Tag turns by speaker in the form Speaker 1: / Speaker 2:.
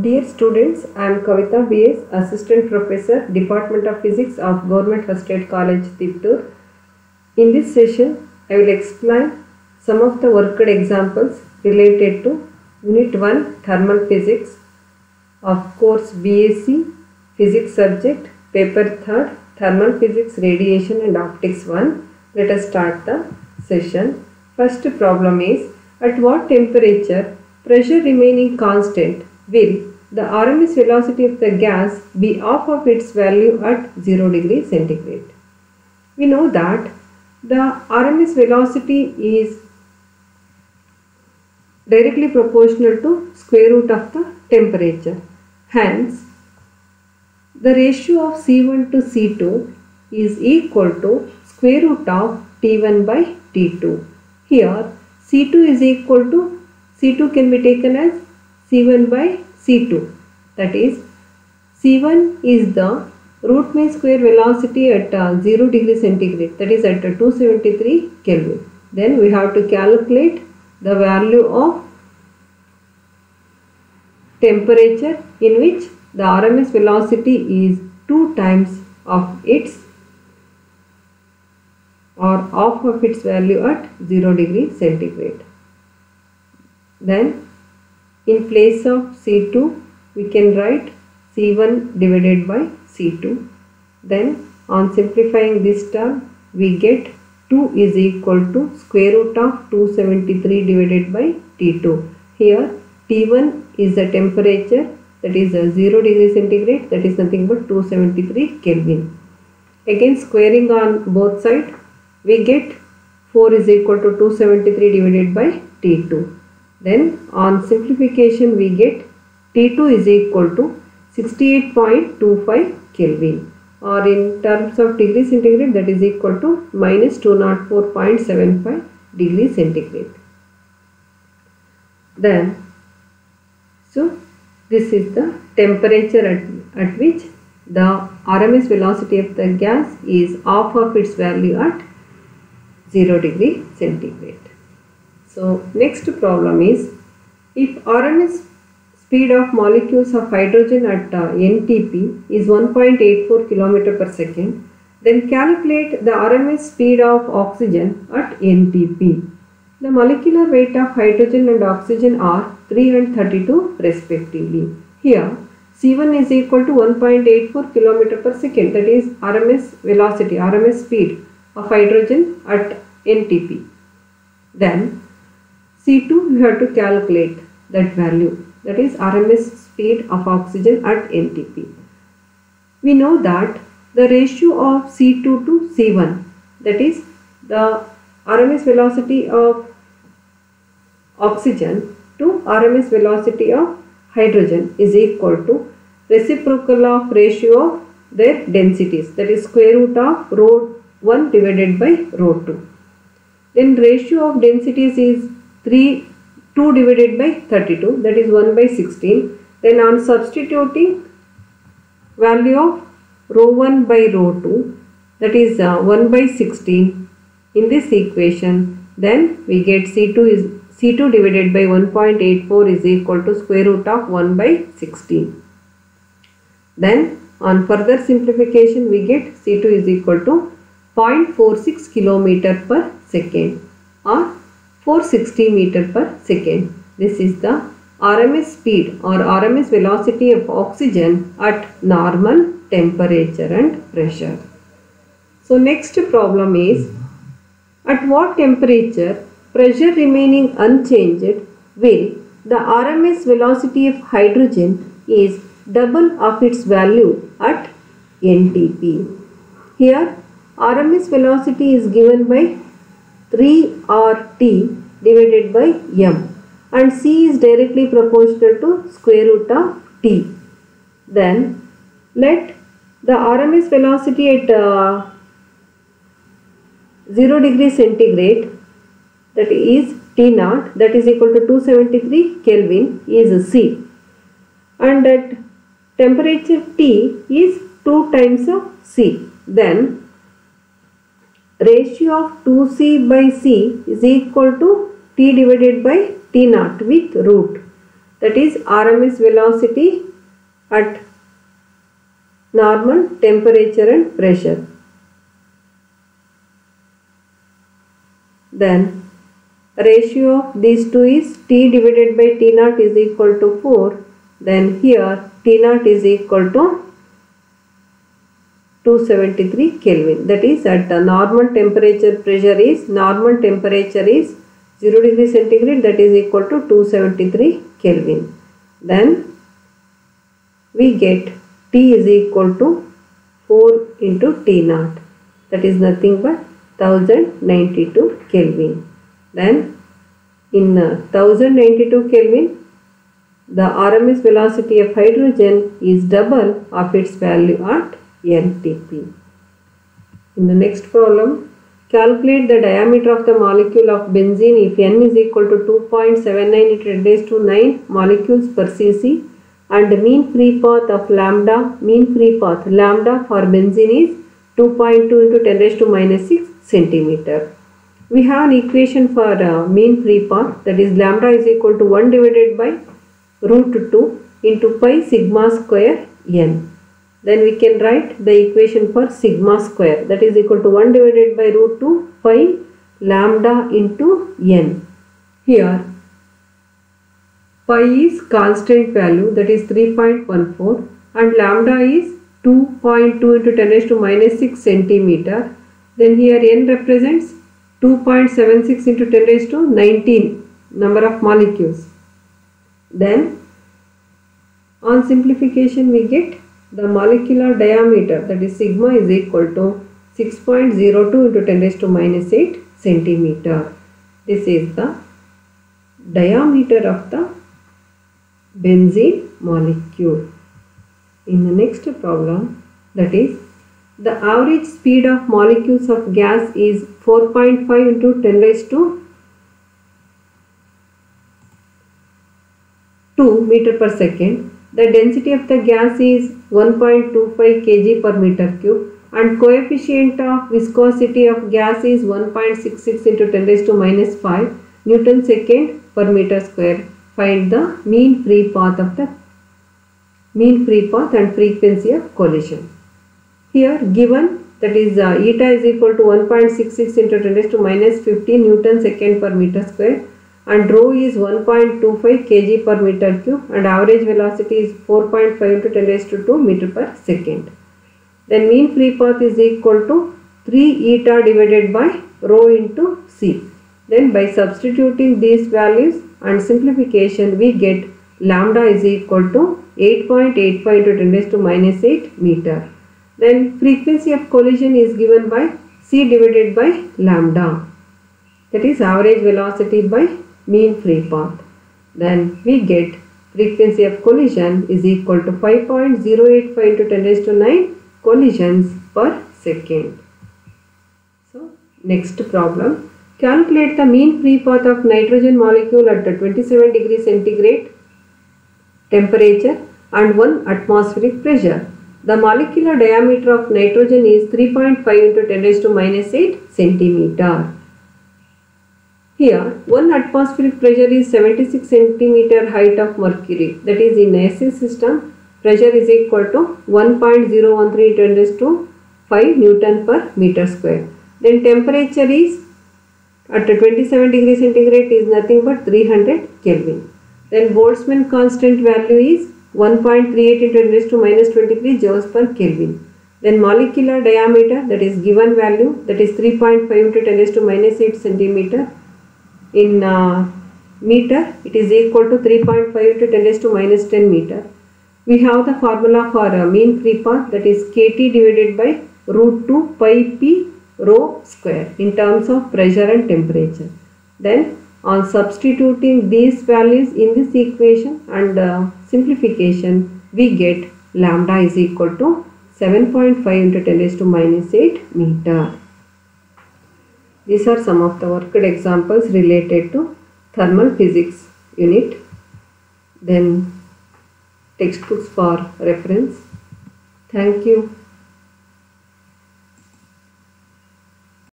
Speaker 1: Dear students, I am Kavita B.S., Assistant Professor, Department of Physics of Government First Aid College, Tiptur. In this session, I will explain some of the worked examples related to Unit 1 Thermal Physics of course BSc Physics subject, Paper 3rd, Thermal Physics, Radiation and Optics 1. Let us start the session. First problem is, at what temperature pressure remaining constant will the RMS velocity of the gas be half of its value at 0 degree centigrade? We know that the RMS velocity is directly proportional to square root of the temperature. Hence, the ratio of C1 to C2 is equal to square root of T1 by T2. Here, C2 is equal to, C2 can be taken as C1 by C2. That is, C1 is the root mean square velocity at 0 degree centigrade, that is at 273 Kelvin. Then we have to calculate the value of temperature in which the RMS velocity is 2 times of its or half of its value at 0 degree centigrade. Then in place of C2 we can write C1 divided by C2. Then on simplifying this term we get 2 is equal to square root of 273 divided by T2. Here T1 is the temperature, that is 0 degree centigrade, that is nothing but 273 Kelvin. Again squaring on both sides we get 4 is equal to 273 divided by T2. Then on simplification we get T2 is equal to 68.25 Kelvin, or in terms of degree centigrade that is equal to minus 204.75 degree centigrade. Then, so this is the temperature at which the RMS velocity of the gas is half of its value at 0 degree centigrade. So next problem is, if RMS speed of molecules of hydrogen at NTP is 1.84 km per second, then calculate the RMS speed of oxygen at NTP. The molecular weight of hydrogen and oxygen are 3 and 32 respectively. Here C1 is equal to 1.84 km per second, that is RMS velocity, RMS speed of hydrogen at NTP. Then C2 we have to calculate that value, that is RMS speed of oxygen at NTP. We know that the ratio of C2 to C1, that is the RMS velocity of oxygen to RMS velocity of hydrogen is equal to reciprocal of ratio of their densities, that is square root of rho 1 divided by rho 2. Then ratio of densities is 2 divided by 32, that is 1 by 16. Then on substituting value of rho 1 by rho 2, that is 1 by 16 in this equation, then we get C2 divided by 1.84 is equal to square root of 1 by 16. Then on further simplification we get C2 is equal to 0.46 km per second or 460 meter per second. This is the RMS speed or RMS velocity of oxygen at normal temperature and pressure. So next problem is, at what temperature pressure remaining unchanged will the RMS velocity of hydrogen is double of its value at NTP. Here RMS velocity is given by 3 RT divided by m, and C is directly proportional to square root of T. Then let the RMS velocity at 0 degree centigrade, that is T0, that is equal to 273 Kelvin is C, and at temperature T is 2 times of C. Then ratio of 2C by C is equal to T divided by T0 with root. that is RMS velocity at normal temperature and pressure. Then ratio of these two is T divided by T naught is equal to 4. Then here T naught is equal to 273 Kelvin. That is at the normal temperature is 0 degree centigrade, that is equal to 273 Kelvin. Then we get T is equal to 4 into T naught, that is nothing but 1092 Kelvin. Then in 1092 Kelvin, the RMS velocity of hydrogen is double of its value at NTP. In the next problem, calculate the diameter of the molecule of benzene if N is equal to 2.79 into 10 raised to 9 molecules per cc and the mean free path of lambda for benzene is 2.2 into 10 raised to minus 6 centimeter. We have an equation for mean free path, that is lambda is equal to 1 divided by root 2 into pi sigma square n. Then we can write the equation for sigma square, that is equal to 1 divided by root 2 pi lambda into n. Here pi is constant value, that is 3.14, and lambda is 2.2 into 10 raised to minus 6 centimeter. Then here n represents 2.76 into 10 raised to 19 number of molecules. Then on simplification we get the molecular diameter, that is sigma is equal to 6.02 into 10 raised to minus 8 centimeter. This is the diameter of the benzene molecule. In the next problem, that is the average speed of molecules of gas is 4.5 into 10 raised to 2 meter per second. The density of the gas is 1.25 kg per meter cube and coefficient of viscosity of gas is 1.66 into 10 raised to minus 5 Newton second per meter square. Find the mean free path and frequency of collision. Here given, that is eta is equal to 1.66 into 10 raised to minus 15 Newton second per meter square and rho is 1.25 kg per meter cube and average velocity is 4.5 into 10 raised to 2 meter per second. Then mean free path is equal to 3 eta divided by rho into c. Then by substituting these values and simplification we get lambda is equal to 8.85 into 10 raised to minus 8 meter. Then frequency of collision is given by c divided by lambda, that is average velocity by mean free path. Then we get frequency of collision is equal to 5.085 into 10 raised to 9 collisions per second. So next problem, calculate the mean free path of nitrogen molecule at the 27 degree centigrade temperature and 1 atmospheric pressure. The molecular diameter of nitrogen is 3.5 into 10 raised to minus 8 centimeter. Here 1 atmospheric pressure is 76 centimeter height of mercury, that is in SI system pressure is equal to 1.013 into 10 raised to 5 Newton per meter square. Then temperature is at 27 degree centigrade is nothing but 300 Kelvin. Then Boltzmann constant value is 1.38 into 10 raised to minus 23 joules per Kelvin. Then molecular diameter, that is given value, that is 3.5 into 10 raised to minus 8 centimeter. In meter, it is equal to 3.5 into 10 raised to minus 10 meter. We have the formula for mean free path, that is kT divided by root 2 pi p rho square in terms of pressure and temperature. Then on substituting these values in this equation and simplification, we get lambda is equal to 7.5 into 10 raised to minus 8 meter. These are some of the worked examples related to thermal physics unit. Then textbooks for reference. Thank you.